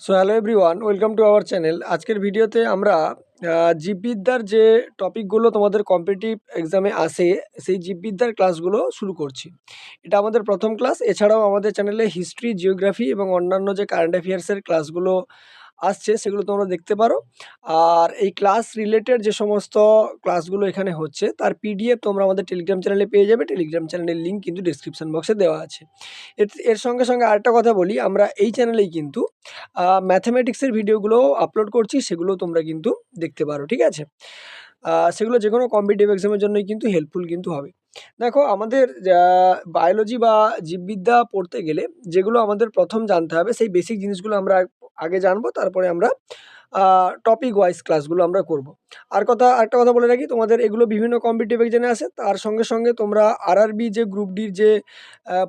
So hello everyone, welcome to our channel. আজকের ভিডিওতে আমরা জীববিদ্যার যে টপিকগুলো তোমাদের কম্পিটিটিভ এক্সামে আসে, সেই জীববিদ্যার ক্লাসগুলো শুরু করছি। এটা আমাদের প্রথম ক্লাস। এছাড়াও আমাদের চ্যানেলে হিস্ট্রি, জিওগ্রাফি এবং অন্যান্য যে কারেন্ট অ্যাফেয়ার্সের ক্লাসগুলো আসছে সেগুলো তোমরা দেখতে পারো। আর এই ক্লাস রিলেটেড যে সমস্ত ক্লাসগুলো এখানে হচ্ছে তার পিডিএফ তোমরা আমাদের টেলিগ্রাম চ্যানেলে পেয়ে যাবে। টেলিগ্রাম চ্যানেলের লিঙ্ক কিন্তু ডিসক্রিপশন বক্সে দেওয়া আছে। এর সঙ্গে সঙ্গে আরেকটা কথা বলি, আমরা এই চ্যানেলেই কিন্তু ম্যাথামেটিক্সের ভিডিওগুলো আপলোড করছি, সেগুলো তোমরা কিন্তু দেখতে পারো, ঠিক আছে? সেগুলো যে কোনো কম্পিটিটিভ এক্সামের জন্যই কিন্তু হেল্পফুল কিন্তু হবে। দেখো, আমাদের বায়োলজি বা জীববিদ্যা পড়তে গেলে যেগুলো আমাদের প্রথম জানতে হবে, সেই বেসিক জিনিসগুলো আমরা আগে জানবো, তারপরে আমরা টপিক ওয়াইজ ক্লাসগুলো আমরা করব। আরেকটা কথা বলে রাখি, তোমাদের এগুলো বিভিন্ন কম্পিটিটিভ এক্সামে আসে। তার সঙ্গে সঙ্গে তোমরা আরআরবি যে গ্রুপ ডির যে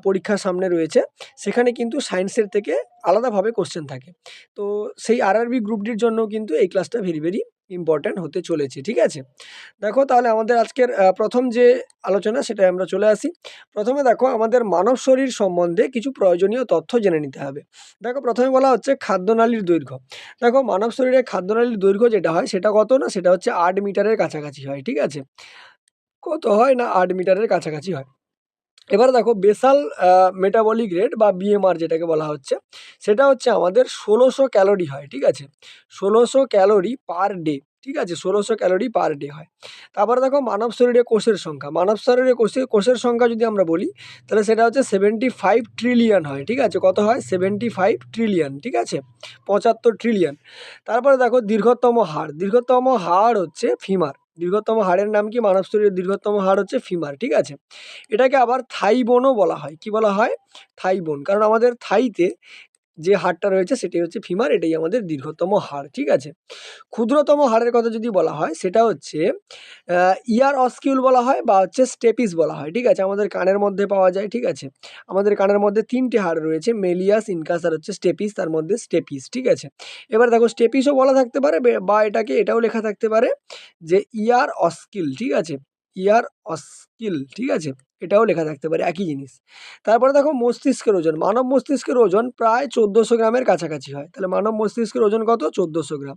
পরীক্ষা সামনে রয়েছে, সেখানে কিন্তু সায়েন্সের থেকে আলাদাভাবে কোশ্চেন থাকে। তো সেই আরআরবি গ্রুপ ডির জন্য কিন্তু এই ক্লাসটা ভেরি ভেরি ইম্পর্ট্যান্ট হতে চলেছে, ঠিক আছে? দেখো, তাহলে আমাদের আজকের প্রথম যে আলোচনা সেটায় আমরা চলে আসি। প্রথমে দেখো, আমাদের মানব শরীর সম্বন্ধে কিছু প্রয়োজনীয় তথ্য জেনে নিতে হবে। দেখো, প্রথমে বলা হচ্ছে খাদ্যনালীর দৈর্ঘ্য। দেখো, মানব শরীরে খাদ্যনালীর দৈর্ঘ্য যেটা হয় সেটা কত না, সেটা হচ্ছে 8 মিটারের কাছাকাছি হয়, ঠিক আছে? কত হয় না, 8 মিটারের কাছাকাছি হয়। এবারে দেখো, বেসাল মেটাবলিক রেট বা বিএমআর যেটাকে বলা হচ্ছে, সেটা হচ্ছে আমাদের 1600 ক্যালোরি হয়, ঠিক আছে? 1600 ক্যালোরি পার ডে, ঠিক আছে? 1600 ক্যালোরি পার ডে হয়। তারপরে দেখো, মানব শরীরে কোষের সংখ্যা। মানব শরীরে কোষের সংখ্যা যদি আমরা বলি, তাহলে সেটা হচ্ছে 75 ট্রিলিয়ন হয়, ঠিক আছে? কত হয়? 75 ট্রিলিয়ন, ঠিক আছে? 75 ট্রিলিয়ন। তারপরে দেখো, দীর্ঘতম হাড় হচ্ছে ফিমার। দীর্ঘতম হাড়ের নাম কি? মানব শরীরের দীর্ঘতম হাড় হচ্ছে ফিমার, ঠিক আছে? এটাকে আবার থাই বোনও বলা হয়। কি বলা হয়? থাই বোন। কারণ আমাদের থাইতে যে হাড়টা রয়েছে সেটাই হচ্ছে ফিমার, এটাই আমাদের দীর্ঘতম হাড়, ঠিক আছে? ক্ষুদ্রতম হাড়ের কথা যদি বলা হয়, সেটা হচ্ছে ইয়ার অস্কিউল বলা হয় বা হচ্ছে স্টেপিস বলা হয়, ঠিক আছে? আমাদের কানের মধ্যে পাওয়া যায়, ঠিক আছে? আমাদের কানের মধ্যে ৩ টে হাড় রয়েছে, মেলিয়াস, ইনকাস আর হচ্ছে স্টেপিস, তার মধ্যে স্টেপিস, ঠিক আছে? এবার দেখো, স্টেপিসও বলা থাকতে পারে বা এটাও লেখা থাকতে পারে যে ইয়ার অস্কিল, ঠিক আছে? ইয়ার অস্কিল, ঠিক আছে? এটাও লেখা থাকতে পারে, একই জিনিস। তারপরে দেখো, মস্তিষ্কের ওজন। মানব মস্তিষ্কের ওজন প্রায় 1400 গ্রামের কাছাকাছি হয়। তাহলে মানব মস্তিষ্কের ওজন কত? 1400 গ্রাম।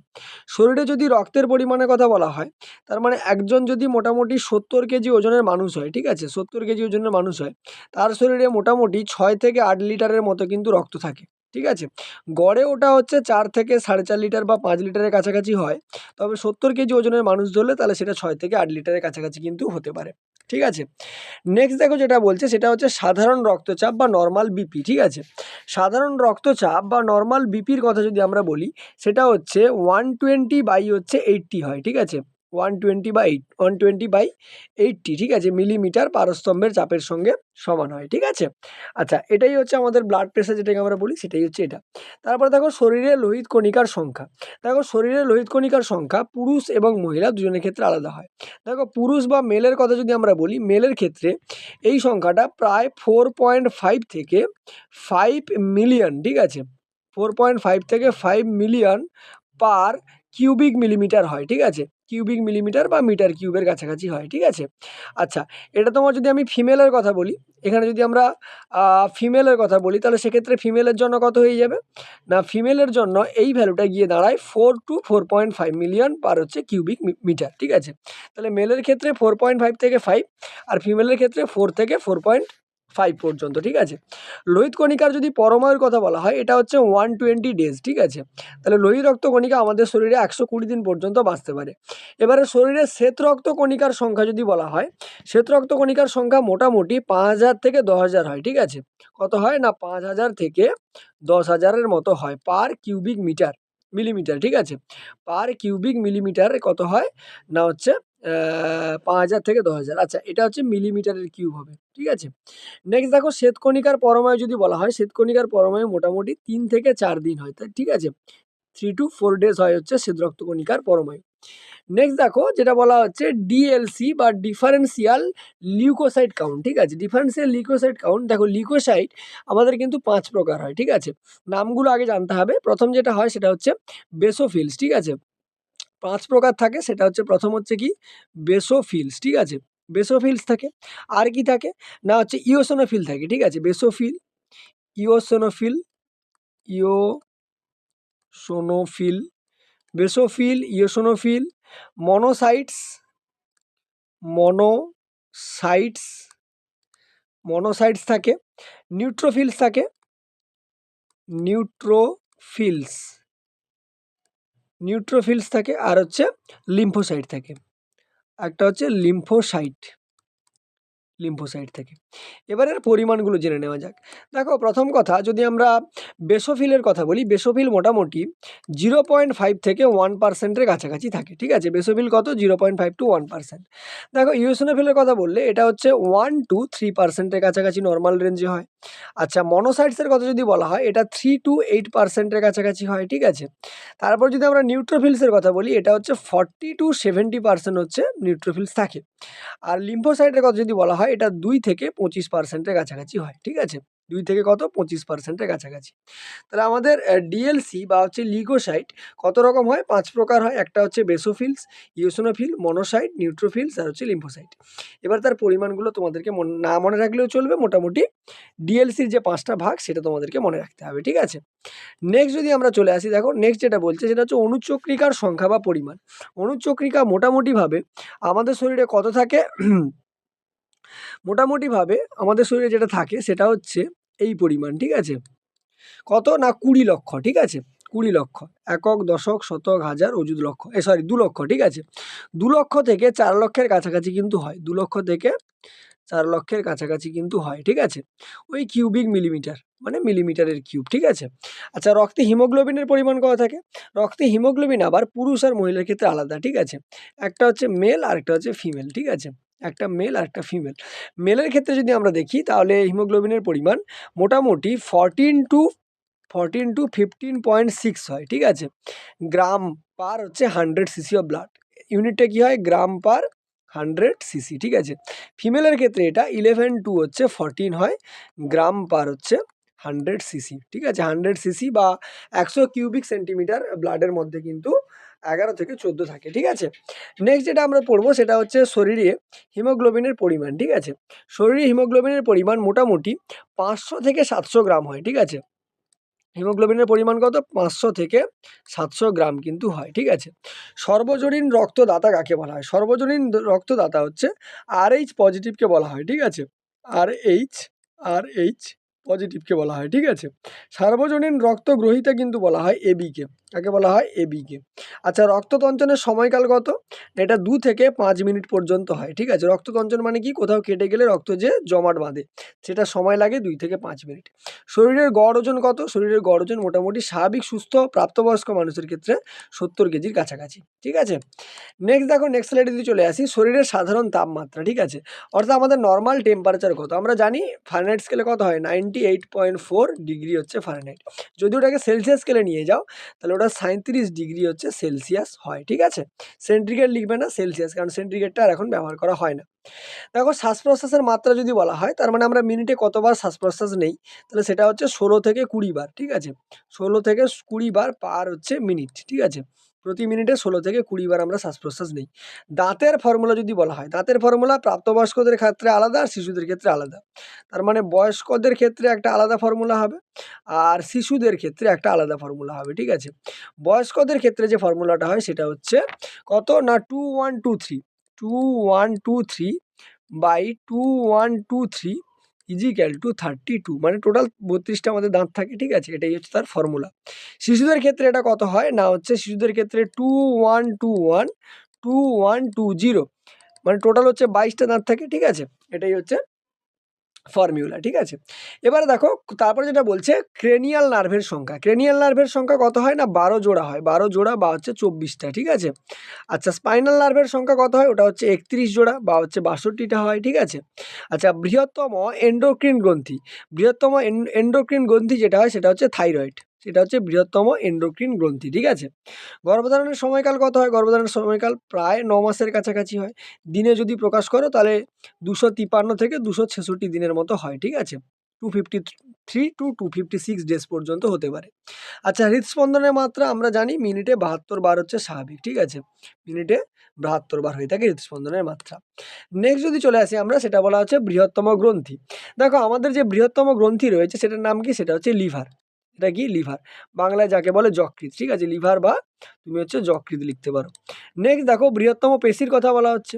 শরীরে যদি রক্তের পরিমাণের কথা বলা হয়, তার মানে একজন যদি মোটামুটি 70 কেজি ওজনের মানুষ হয়, ঠিক আছে? 70 কেজি ওজনের মানুষ হয়, তার শরীরে মোটামুটি 6 থেকে 8 লিটারের মতো কিন্তু রক্ত থাকে, ঠিক আছে? গড়ে ওটা হচ্ছে 4 থেকে 4.5 লিটার বা 5 লিটারের কাছাকাছি হয়। তবে 70 কেজি ওজনের মানুষ ধরলে তাহলে সেটা 6 থেকে 8 লিটারের কাছাকাছি কিন্তু হতে পারে, ঠিক আছে? নেক্সট দেখো, যেটা বলছে সেটা হচ্ছে সাধারণ রক্তচাপ বা নরমাল বিপি, ঠিক আছে? সাধারণ রক্তচাপ বা নরমাল বিপির কথা যদি আমরা বলি, সেটা হচ্ছে 120/80 হয়, ঠিক আছে? 120/80, ঠিক আছে? মিলিমিটার পারস্তম্ভের চাপের সঙ্গে সমান হয়, ঠিক আছে? আচ্ছা, এটাই হচ্ছে আমাদের ব্লাড প্রেশার যেটাকে আমরা বলি, সেটাই হচ্ছে এটা। তারপরে দেখো, শরীরে লোহিত কণিকার সংখ্যা। দেখো, শরীরে লোহিত কণিকার সংখ্যা পুরুষ এবং মহিলা দুজনের ক্ষেত্রে আলাদা হয়। দেখো, পুরুষ বা মেলের কথা যদি আমরা বলি, মেলের ক্ষেত্রে এই সংখ্যাটা প্রায় 4.5 থেকে 5 মিলিয়ন, ঠিক আছে? 4.5 থেকে 5 মিলিয়ন পার কিউবিক মিলিমিটার হয়, ঠিক আছে? কিউবিক মিলিমিটার বা মিটার কিউবের কাছাকাছি হয়, ঠিক আছে? আচ্ছা, এটা তোমার যদি আমি ফিমেলের কথা বলি, এখানে যদি আমরা ফিমেলের কথা বলি, তাহলে সেক্ষেত্রে ফিমেলের জন্য কত হয়ে যাবে না, ফিমেলের জন্য এই ভ্যালুটা গিয়ে দাঁড়ায় 4 টু 4.5 মিলিয়ন পার হচ্ছে কিউবিক মিটার, ঠিক আছে? তাহলে মেলের ক্ষেত্রে 4.5 থেকে 5, আর ফিমেলের ক্ষেত্রে 4 থেকে 4.5 পর্যন্ত, ঠিক আছে? লোহিত কণিকার যদি পরমায়ুর কথা বলা হয়, এটা হচ্ছে 120 ডেজ, ঠিক আছে? তাহলে লোহিত রক্ত কণিকা আমাদের শরীরে 120 দিন পর্যন্ত বাঁচতে পারে। এবারে শরীরে শ্বেত রক্ত কণিকার সংখ্যা যদি বলা হয়, শ্বেত রক্ত কণিকার সংখ্যা মোটামুটি 5000 থেকে 10,000 হয়, ঠিক আছে? কত হয় না, 5000 থেকে 10,000-এর মতো হয় পার কিউবিক মিলিমিটার, ঠিক আছে? পার কিউবিক মিলিমিটার কত হয় না, হচ্ছে 5000 থেকে 10,000। আচ্ছা, এটা হচ্ছে মিলিমিটারের কিউব হবে, ঠিক আছে? নেক্সট দেখো, শ্বেতকণিকার পরমায়ু যদি বলা হয়, শ্বেতকণিকার পরমায়ু মোটামুটি 3 থেকে 4 দিন হয়, তাই, ঠিক আছে? 3 to 4 ডেজ হয় হচ্ছে শ্বেত রক্তকণিকার পরমায়ু। নেক্সট দেখো, যেটা বলা হচ্ছে ডিএলসি বা ডিফারেন্সিয়াল লিউকোসাইট কাউন্ট, ঠিক আছে? Differential leukocyte count. দেখো, লিউকোসাইট আমাদের কিন্তু 5 প্রকার হয়, ঠিক আছে? নামগুলো আগে জানতে হবে। প্রথম যেটা হয় সেটা হচ্ছে বেসোফিলস, ঠিক আছে? 5 প্রকার থাকে, সেটা হচ্ছে, প্রথম হচ্ছে কি, বেসোফিলস, ঠিক আছে? বেসোফিলস থাকে। আর কি থাকে না, হচ্ছে ইওসিনোফিল থাকে, ঠিক আছে? বেসোফিল, ইওসিনোফিল, সোনোফিল, বেসোফিল, ইওসিনোফিল, মনোসাইটস, মনোসাইটস মনোসাইটস থাকে, নিউট্রোফিলস থাকে, নিউট্রোফিলস নিউট্রোফিলস থাকে, আর হচ্ছে লিম্ফোসাইট থাকে, একটা হচ্ছে লিম্ফোসাইট থাকে। এবারের পরিমাণগুলো জেনে নেওয়া যাক। দেখো, প্রথম কথা যদি আমরা বেসোফিলের কথা বলি, বেসোফিল মোটামুটি 0.5 থেকে 1%-এর কাছাকাছি থাকে, ঠিক আছে। বেসোফিল কত? 0.5 to 1%। দেখো, ইওসিনোফিলের কথা বললে এটা হচ্ছে 1 to 3%-এর কাছাকাছি নর্মাল রেঞ্জে হয়। আচ্ছা, মনোসাইটসের কথা যদি বলা হয়, এটা 3 to 8%-এর কাছাকাছি হয়, ঠিক আছে। তারপর যদি আমরা নিউট্রোফিলসের কথা বলি, এটা হচ্ছে 40 to 70% হচ্ছে নিউট্রোফিলস থাকে। আর লিম্ফোসাইটের কথা যদি বলা হয়, এটা 2 থেকে 25%-এর কাছাকাছি হয়, ঠিক আছে। 2 থেকে কত? 25%-এর কাছাকাছি। তাহলে আমাদের ডিএলসি বা হচ্ছে লিগোসাইট কত রকম হয়? 5 প্রকার হয়। একটা হচ্ছে বেসোফিলস, ইওসিনোফিল, মনোসাইট, নিউট্রোফিলস আর হচ্ছে লিম্ফোসাইট। এবার তার পরিমাণগুলো তোমাদেরকে না মনে রাখলেও চলবে, মোটামুটি ডিএলসির যে 5টা ভাগ সেটা তোমাদেরকে মনে রাখতে হবে, ঠিক আছে। নেক্সট যদি আমরা চলে আসি, দেখো নেক্সট যেটা বলছে সেটা হচ্ছে অণুচক্রিকার সংখ্যা বা পরিমাণ। অণুচক্রিকা মোটামুটিভাবে আমাদের শরীরে কত থাকে? মোটামুটিভাবে আমাদের শরীরে যেটা থাকে সেটা হচ্ছে এই পরিমাণ, ঠিক আছে। কত? না 20 লক্ষ, ঠিক আছে। 20 লক্ষ, একক, দশক, শতক, হাজার, অযুত, লক্ষ, 2 লক্ষ, ঠিক আছে। 2 লক্ষ থেকে 4 লক্ষের কাছাকাছি কিন্তু হয়, 2 লক্ষ থেকে 4 লক্ষের কাছাকাছি কিন্তু হয়, ঠিক আছে। ওই কিউবিক মিলিমিটার, মানে মিলিমিটারের কিউব, ঠিক আছে। আচ্ছা, রক্তে হিমোগ্লোবিনের পরিমাণ কত থাকে? রক্তে হিমোগ্লোবিন আবার পুরুষ আর মহিলার ক্ষেত্রে আলাদা, ঠিক আছে। একটা হচ্ছে মেল আর একটা হচ্ছে ফিমেল, ঠিক আছে। একটা মেল আর একটা ফিমেল। মেলের ক্ষেত্রে যদি আমরা দেখি তাহলে হিমোগ্লোবিনের পরিমাণ মোটামুটি 14 to 15.6 হয়, ঠিক আছে। গ্রাম পার হচ্ছে 100 সিসি অফ ব্লাড। ইউনিটটা কি হয়? গ্রাম পার 100 সিসি, ঠিক আছে। ফিমেলের ক্ষেত্রে এটা 11 to হচ্ছে 14 হয়, গ্রাম পার হচ্ছে 100 সিসি, ঠিক আছে। 100 সিসি বা 100 কিউবিক সেন্টিমিটার ব্লাডের মধ্যে কিন্তু 11 থেকে 14 থাকে, ঠিক আছে। নেক্সট যেটা আমরা পড়বো সেটা হচ্ছে শরীরে হিমোগ্লোবিনের পরিমাণ, ঠিক আছে। শরীরে হিমোগ্লোবিনের পরিমাণ মোটামুটি 500 থেকে 700 গ্রাম হয়, ঠিক আছে। হিমোগ্লোবিনের পরিমাণ কত? 500 থেকে 700 গ্রাম কিন্তু হয়, ঠিক আছে। সর্বজনীন রক্তদাতা কাকে বলা হয়? সর্বজনীন রক্তদাতা হচ্ছে RH পজিটিভকে বলা হয়, ঠিক আছে। RH পজিটিভকে বলা হয়, ঠিক আছে। সার্বজনীন রক্তগ্রহীতা কিন্তু বলা হয় এবিকে। কাকে বলা হয়? এবিকে। আচ্ছা, রক্ততঞ্চনের সময়কাল কত? এটা 2 থেকে 5 মিনিট পর্যন্ত হয়, ঠিক আছে। রক্ততঞ্চন মানে কি? কোথাও কেটে গেলে রক্ত যে জমাট বাঁধে, সেটা সময় লাগে 2 থেকে 5 মিনিট। শরীরের গড় ওজন কত? শরীরের গড় ওজন মোটামুটি স্বাভাবিক সুস্থ প্রাপ্তবয়স্ক মানুষের ক্ষেত্রে 70 কেজির কাছাকাছি, ঠিক আছে। নেক্সট দেখো, নেক্সট স্লাইডে যদি চলে আসি, শরীরের সাধারণ তাপমাত্রা, ঠিক আছে। অর্থাৎ আমাদের নর্মাল টেম্পারেচার কত? আমরা জানি ফারেনহাইট স্কেলে কত হয়? 98.4 ডিগ্রি হচ্ছে ফারেনহাইট। যদি ওটাকে সেলসিয়াস স্কেলে নিয়ে যাও তাহলে ওটা 37 ডিগ্রি হচ্ছে সেলসিয়াস হয়, ঠিক আছে। সেন্টিগ্রেড লিখবে না, সেলসিয়াস, কারণ সেন্টিগ্রেডটা আর এখন ব্যবহার করা হয় না। দেখো, শ্বাস প্রশ্বাসের মাত্রা যদি বলা হয়, তার মানে আমরা মিনিটে কতবার শ্বাস প্রশ্বাস নেই, তাহলে সেটা হচ্ছে 16 থেকে 20 বার, ঠিক আছে। 16 থেকে 20 বার পার হচ্ছে মিনিট, ঠিক আছে। প্রতি মিনিটে 16 থেকে 20 বার আমরা শ্বাস প্রশ্বাস নেই। দাঁতের ফর্মুলা যদি বলা হয়, দাঁতের ফর্মুলা প্রাপ্তবয়স্কদের ক্ষেত্রে আলাদা আর শিশুদের ক্ষেত্রে আলাদা। তার মানে বয়স্কদের ক্ষেত্রে একটা আলাদা ফর্মুলা হবে আর শিশুদের ক্ষেত্রে একটা আলাদা ফর্মুলা হবে, ঠিক আছে। বয়স্কদের ক্ষেত্রে যে ফর্মুলাটা হয় সেটা হচ্ছে কত? না 2123 বাই 2123 ইজিক্যাল টু 32, মানে টোটাল 32টা আমাদের দাঁত থাকে, ঠিক আছে। এটাই হচ্ছে তার ফর্মুলা। শিশুদের ক্ষেত্রে এটা কত হয়? না হচ্ছে শিশুদের ক্ষেত্রে 2120, মানে টোটাল হচ্ছে 22টা দাঁত থাকে, ঠিক আছে। এটাই হচ্ছে ফর্মুলা, ঠিক আছে। এবারে দেখো, তারপরে যেটা বলছে ক্রেনিয়াল নার্ভের সংখ্যা। ক্রেনিয়াল নার্ভের সংখ্যা কত হয়? না 12 জোড়া হয়, 12 জোড়া বা হচ্ছে 24টা, ঠিক আছে। আচ্ছা, স্পাইনাল নার্ভের সংখ্যা কত হয়? ওটা হচ্ছে 31 জোড়া বা হচ্ছে 62টা হয়, ঠিক আছে। আচ্ছা, বৃহত্তম এন্ডোক্রিন গ্রন্থি, বৃহত্তম এন্ডোক্রিন গ্রন্থি যেটা হয় সেটা হচ্ছে থাইরয়েড, সেটা হচ্ছে বৃহত্তম এন্ডোক্রিন গ্রন্থি, ঠিক আছে। গর্ভধারণের সময়কাল কত হয়? গর্ভধারণের সময়কাল প্রায় 9 মাসের কাছাকাছি হয়। দিনে যদি প্রকাশ করো তাহলে 253 থেকে 266 দিনের মতো হয়, ঠিক আছে। 253 to 256 ডেজ পর্যন্ত হতে পারে। আচ্ছা, হৃদস্পন্দনের মাত্রা আমরা জানি মিনিটে 72 বার হচ্ছে স্বাভাবিক, ঠিক আছে। মিনিটে 72 বার হয়ে থাকে হৃদস্পন্দনের মাত্রা। নেক্সট যদি চলে আসি আমরা, সেটা বলা হচ্ছে বৃহত্তম গ্রন্থি। দেখো, আমাদের যে বৃহত্তম গ্রন্থি রয়েছে সেটার নাম কি? সেটা হচ্ছে লিভার। এটা কি লিভার, বাংলায় যাকে বলে যকৃৎ, ঠিক আছে, লিভার বা তুমি হচ্ছে যকৃৎ লিখতে পারো। নেক্সট দেখো বৃহত্তম পেশির কথা বলা হচ্ছে,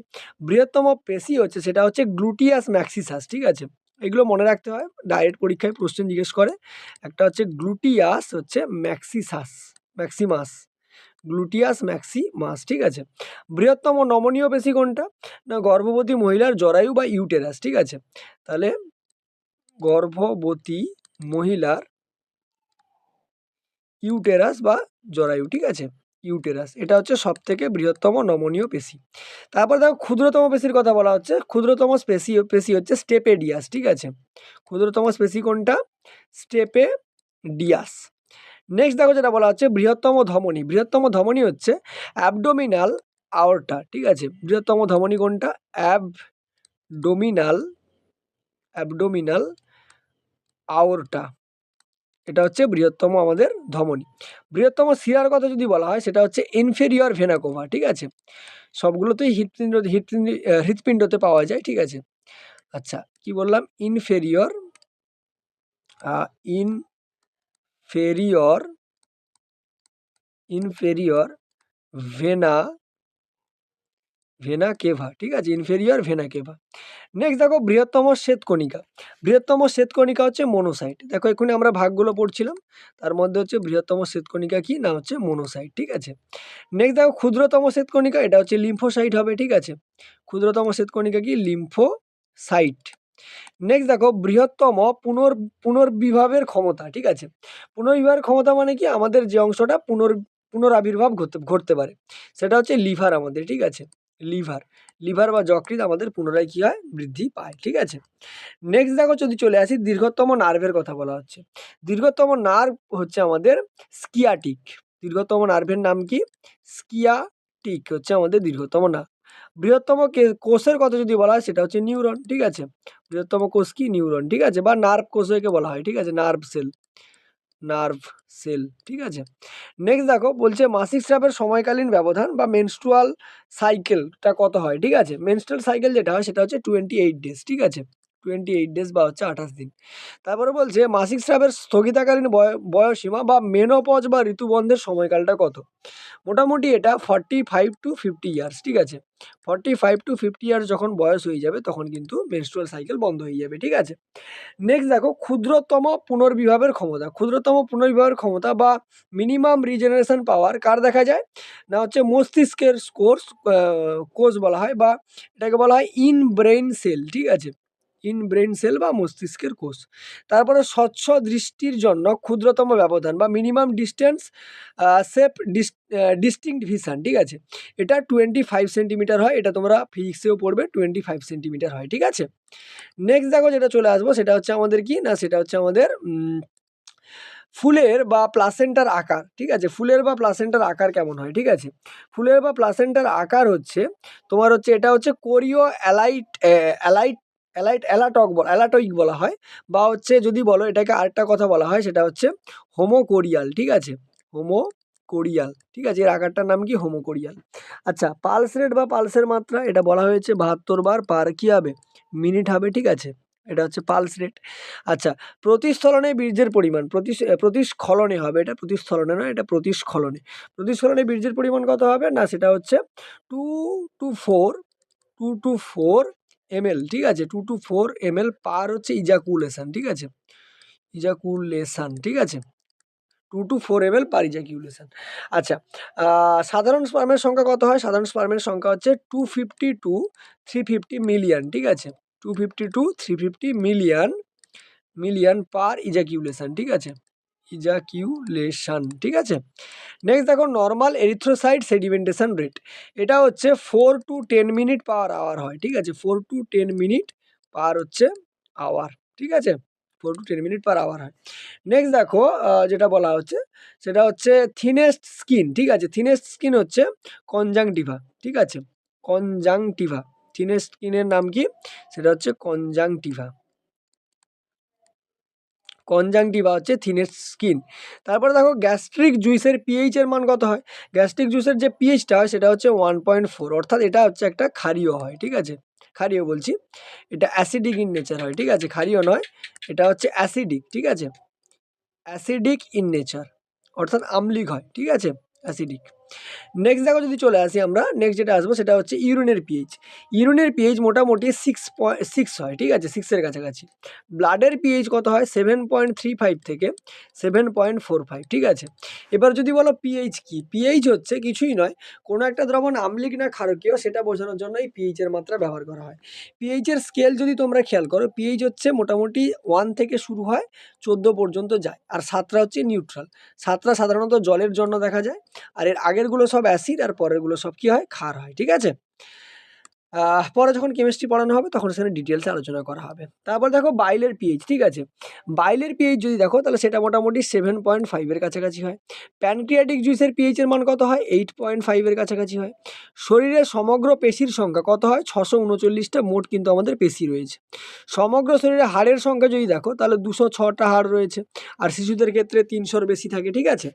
বৃহত্তম পেশি হচ্ছে সেটা হচ্ছে গ্লুটিয়াস ম্যাক্সিমাস, ঠিক আছে, এগুলো মনে রাখতে হয়, ডাইরেক্ট পরীক্ষায় প্রশ্ন জিজ্ঞেস করে। একটা হচ্ছে গ্লুটিয়াস হচ্ছে ম্যাক্সিমাস, গ্লুটিয়াস ম্যাক্সিমাস, ঠিক আছে। বৃহত্তম নমনীয় পেশি কোনটা, না গর্ভবতী মহিলার জরায়ু বা ইউটেরাস, ঠিক আছে, তাহলে গর্ভবতী মহিলার ইউটেরাস বা জরায়ু, ঠিক আছে, ইউটেরাস, এটা হচ্ছে সব থেকে বৃহত্তম নমনীয় পেশি। তারপর দেখো ক্ষুদ্রতম পেশির কথা বলা হচ্ছে, ক্ষুদ্রতম পেশি হচ্ছে স্টেপেডিয়াস, ঠিক আছে, ক্ষুদ্রতম পেশি কোনটা, স্টেপেডিয়াস। নেক্সট দেখো যেটা বলা হচ্ছে বৃহত্তম ধমনী, বৃহত্তম ধমনী হচ্ছে অ্যাবডোমিনাল আওরটা, ঠিক আছে, বৃহত্তম ধমনী কোনটা, অ্যাবডোমিনাল আওরটা, এটা হচ্ছে বৃহত্তম আমাদের ধমনী। বৃহত্তম শিরার কথা যদি বলা হয় সেটা হচ্ছে ইনফেরিয়র ভেনা কোভা, ঠিক আছে, সবগুলোতেই হৃৎপিণ্ডতে পাওয়া যায়, ঠিক আছে। আচ্ছা কি বললাম, ইনফেরিয়র ভেনা কেভা, ঠিক আছে, ইনফেরিয়র ভেনা কেভা। নেক্সট দেখো বৃহত্তম শ্বেতকণিকা, বৃহত্তম শ্বেতকণিকা হচ্ছে মনোসাইট, দেখো এক্ষুনি আমরা ভাগগুলো পড়ছিলাম, তার মধ্যে হচ্ছে বৃহত্তম শ্বেতকণিকা কি না, হচ্ছে মনোসাইট, ঠিক আছে। নেক্সট দেখো ক্ষুদ্রতম শ্বেতকণিকা, এটা হচ্ছে লিম্ফোসাইট হবে, ঠিক আছে, ক্ষুদ্রতম শ্বেতকণিকা কি লিম্ফোসাইট। নেক্সট দেখো বৃহত্তম পুনর্বিভাবের ক্ষমতা, ঠিক আছে, পুনর্বিভাবের ক্ষমতা মানে কি, আমাদের যে অংশটা পুনরাবির্ভাব ঘটতে পারে সেটা হচ্ছে লিভার আমাদের, ঠিক আছে, লিভার বা যকৃৎ আমাদের পুনরায় কি হয়, বৃদ্ধি পায়, ঠিক আছে। নেক্সট দেখো যদি চলে আসি দীর্ঘতম নার্ভের কথা বলা হচ্ছে, দীর্ঘতম নার্ভ হচ্ছে আমাদের স্কিয়াটিক, দীর্ঘতম নার্ভের নাম কি, স্কিয়াটিক হচ্ছে আমাদের দীর্ঘতম নার্ভ। বৃহত্তম কোষের কথা যদি বলা হয় সেটা হচ্ছে নিউরন, ঠিক আছে, বৃহত্তম কোষ কি, নিউরন, ঠিক আছে, বা নার্ভ কোষকে বলা হয়, ঠিক আছে, নার্ভ সেল, ঠিক আছে। নেক্সট দেখো বলছে মাসিক স্রাবের সময়কালীন ব্যবধান বা মেনস্ট্রুয়াল সাইকেলটা কত হয়, ঠিক আছে, মেনস্ট্রুয়াল সাইকেল যেটা হয় সেটা হচ্ছে 28 ডেজ, ঠিক আছে, 28 ডেজ বা হচ্ছে 28 দিন। তারপরে বলছে মাসিক স্রাবের স্থগিতাকালীন বয়সীমা বা মেনোপজ বা ঋতুবন্ধের সময়কালটা কত, মোটামুটি এটা 45 to 50 ইয়ার্স, ঠিক আছে, 45 to 50 ইয়ার্স যখন বয়স হয়ে যাবে তখন কিন্তু মেনস্ট্রুয়াল সাইকেল বন্ধ হয়ে যাবে, ঠিক আছে। নেক্সট দেখো ক্ষুদ্রতম পুনর্বিভাবের ক্ষমতা বা মিনিমাম রিজেনারেশন পাওয়ার কার দেখা যায়, না হচ্ছে মস্তিষ্কের কোষ বলা হয়, বা এটাকে বলা হয় ইন ব্রেইন সেল, ঠিক আছে, ইন ব্রেইন সেল বা মস্তিষ্কের কোষ। তারপরে স্বচ্ছ দৃষ্টির জন্য ক্ষুদ্রতম ব্যবধান বা মিনিমাম ডিস্টেন্স ডিস্টিংক্ট ভিশন, ঠিক আছে, এটা 25 সেন্টিমিটার হয়, এটা তোমরা ফিজিক্সেও পড়বে, 25 সেন্টিমিটার হয়, ঠিক আছে। নেক্সট দেখো যেটা চলে আসবো সেটা হচ্ছে আমাদের কি না, সেটা হচ্ছে আমাদের ফুলের বা প্লাসেন্টার আকার, ঠিক আছে, ফুলের বা প্লাসেন্টার আকার কেমন হয়, ঠিক আছে, ফুলের বা প্লাসেন্টার আকার হচ্ছে তোমার হচ্ছে এটা হচ্ছে কোরিও অ্যালাটইক বলা হয়, বা হচ্ছে যদি বলো এটাকে আরেকটা কথা বলা হয় সেটা হচ্ছে হোমোকোরিয়াল, ঠিক আছে, হোমোকোরিয়াল, ঠিক আছে, এর আকারটার নাম কি, হোমোকোরিয়াল। আচ্ছা পালস রেট বা পালসের মাত্রা, এটা বলা হয়েছে 72 বার পার কি হবে, মিনিট হবে, ঠিক আছে, এটা হচ্ছে পালস রেট। আচ্ছা প্রতিস্থলনে বীর্যের পরিমাণ, প্রতিস্খলনে হবে, এটা প্রতিস্থলনে নয়, এটা প্রতিস্খলনে বীর্যের পরিমাণ কত হবে, না সেটা হচ্ছে 2 to 4 ml, ঠিক আছে, 2 to 4 ml পার হচ্ছে ইজাকুলেশন, ঠিক আছে, ঠিক আছে, 2 to 4 ml পার ইজাকুলেশন। আচ্ছা সাধারণ স্পার্মের সংখ্যা কত হয়, সাধারণ স্পার্মের সংখ্যা হচ্ছে 250 to 350 মিলিয়ন, ঠিক আছে, 250 to 350 মিলিয়ন পার ইজাকিউলেশন, ঠিক আছে, ঠিক আছে। নেক্সট দেখো নর্মাল এরিথ্রোসাইট সেডিমেন্টেশন রেট, এটা হচ্ছে 4 to 10 মিনিট পার আওয়ার হয়, ঠিক আছে, 4 to 10 মিনিট পার হচ্ছে আওয়ার, ঠিক আছে, 4 to 10 মিনিট পার আওয়ার হয়। নেক্সট দেখো যেটা বলা হচ্ছে সেটা হচ্ছে থিনেস্ট স্কিন, ঠিক আছে, থিনেস্ট স্কিন হচ্ছে কনজাংটিভা, ঠিক আছে, কনজাংটিভা, থিনেস্ট স্কিনের নাম কি, সেটা হচ্ছে কনজাংটিভা হচ্ছে থিনেস্ট স্কিন। তারপরে দেখো গ্যাস্ট্রিক জুইসের পিএইচ এর মান কত হয়, গ্যাস্ট্রিক জুইসের যে পিএইচটা হয় সেটা হচ্ছে 1.4, অর্থাৎ এটা হচ্ছে একটা ক্ষারীয় হয়, ঠিক আছে, ক্ষারীয় বলছি, এটা অ্যাসিডিক ইন নেচার হয়, ঠিক আছে, ক্ষারীয় নয়, এটা হচ্ছে অ্যাসিডিক, ঠিক আছে, অ্যাসিডিক ইন নেচার, অর্থাৎ আম্লিক হয়, ঠিক আছে, অ্যাসিডিক। নেক্সট দেখো যদি চলে আসি আমরা, নেক্সট যেটা আসবো সেটা হচ্ছে ইউরিনের পিএইচ। ইউরিনের পিএইচ মোটামুটি 6 হয়, ঠিক আছে, 6-এর কাছাকাছি। ব্লাডের পিএইচ কত হয়? 7.35 থেকে 7.45, ঠিক আছে। এবার যদি বলো পিএইচ কি, পিএইচ হচ্ছে কিছুই নয়, কোনো একটা দ্রবণ আম্লিক না ক্ষারকীয় সেটা বোঝানোর জন্য এই পিএইচের মাত্রা ব্যবহার করা হয়। পিএইচের স্কেল যদি তোমরা খেয়াল করো, পিএইচ হচ্ছে মোটামুটি 1 থেকে শুরু হয়, 14 পর্যন্ত যায়, আর 7টা হচ্ছে নিউট্রাল। 7টা সাধারণত জলের জন্য দেখা যায়, আর এর আগেরগুলো সব অ্যাসিড, আর পরেরগুলো সব কি হয়? ক্ষার হয়, ঠিক আছে। পরে যখন কেমিস্ট্রি পড়ানো হবে তখন সেখানে ডিটেলসে আলোচনা করা হবে। তারপর দেখো বাইলের পিএইচ, ঠিক আছে। বাইলের পিএইচ যদি দেখো তাহলে সেটা মোটামুটি 7.5-এর কাছাকাছি হয়। প্যানক্রিয়াটিক জুসের পিএইচের মান কত হয়? 8.5-এর কাছাকাছি হয়। শরীরের সমগ্র পেশির সংখ্যা কত হয়? 639টা মোট কিন্তু আমাদের পেশি রয়েছে। সমগ্র শরীরে হাড়ের সংখ্যা যদি দেখো তাহলে 206টা হাড় রয়েছে, আর শিশুদের ক্ষেত্রে 300-র বেশি থাকে, ঠিক আছে।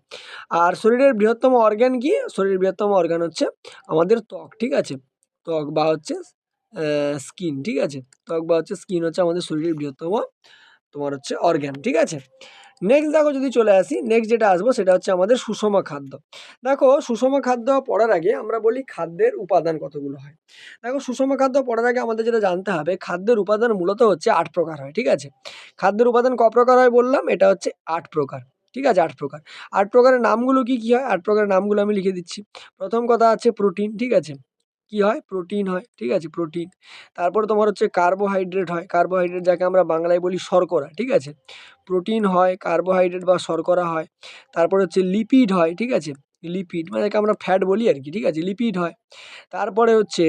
আর শরীরের বৃহত্তম অর্গান কি? শরীরের বৃহত্তম অর্গান হচ্ছে আমাদের ত্বক, ঠিক আছে। ত্বক বা হচ্ছে স্কিন, ঠিক আছে। ত্বক বা হচ্ছে স্কিন হচ্ছে আমাদের শরীরের বৃহত্তম তোমার হচ্ছে অর্গান, ঠিক আছে। নেক্সট দেখো যদি চলে আসি, নেক্সট যেটা আসবো সেটা হচ্ছে আমাদের সুষম খাদ্য। দেখো সুষম খাদ্য পড়ার আগে আমরা বলি খাদ্যের উপাদান কতগুলো হয়। দেখো সুষম খাদ্য পড়ার আগে আমাদের যেটা জানতে হবে, খাদ্যের উপাদান মূলত হচ্ছে 8 প্রকার হয়, ঠিক আছে। খাদ্যের উপাদান ক প্রকার হয় বললাম? এটা হচ্ছে 8 প্রকার, ঠিক আছে, 8 প্রকার। 8 প্রকারের নামগুলো কি হয়? 8 প্রকারের নামগুলো আমি লিখে দিচ্ছি। প্রথম কথা আছে প্রোটিন, ঠিক আছে। কি হয়? প্রোটিন হয়, ঠিক আছে, প্রোটিন। তারপরে তোমার হচ্ছে কার্বোহাইড্রেট হয়, কার্বোহাইড্রেট যাকে আমরা বাংলায় বলি শর্করা, ঠিক আছে। প্রোটিন হয়, কার্বোহাইড্রেট বা শর্করা হয়। তারপরে হচ্ছে লিপিড হয়, ঠিক আছে। লিপিড মানে যাকে আমরা ফ্যাট বলি আর কি, ঠিক আছে, লিপিড হয়। তারপরে হচ্ছে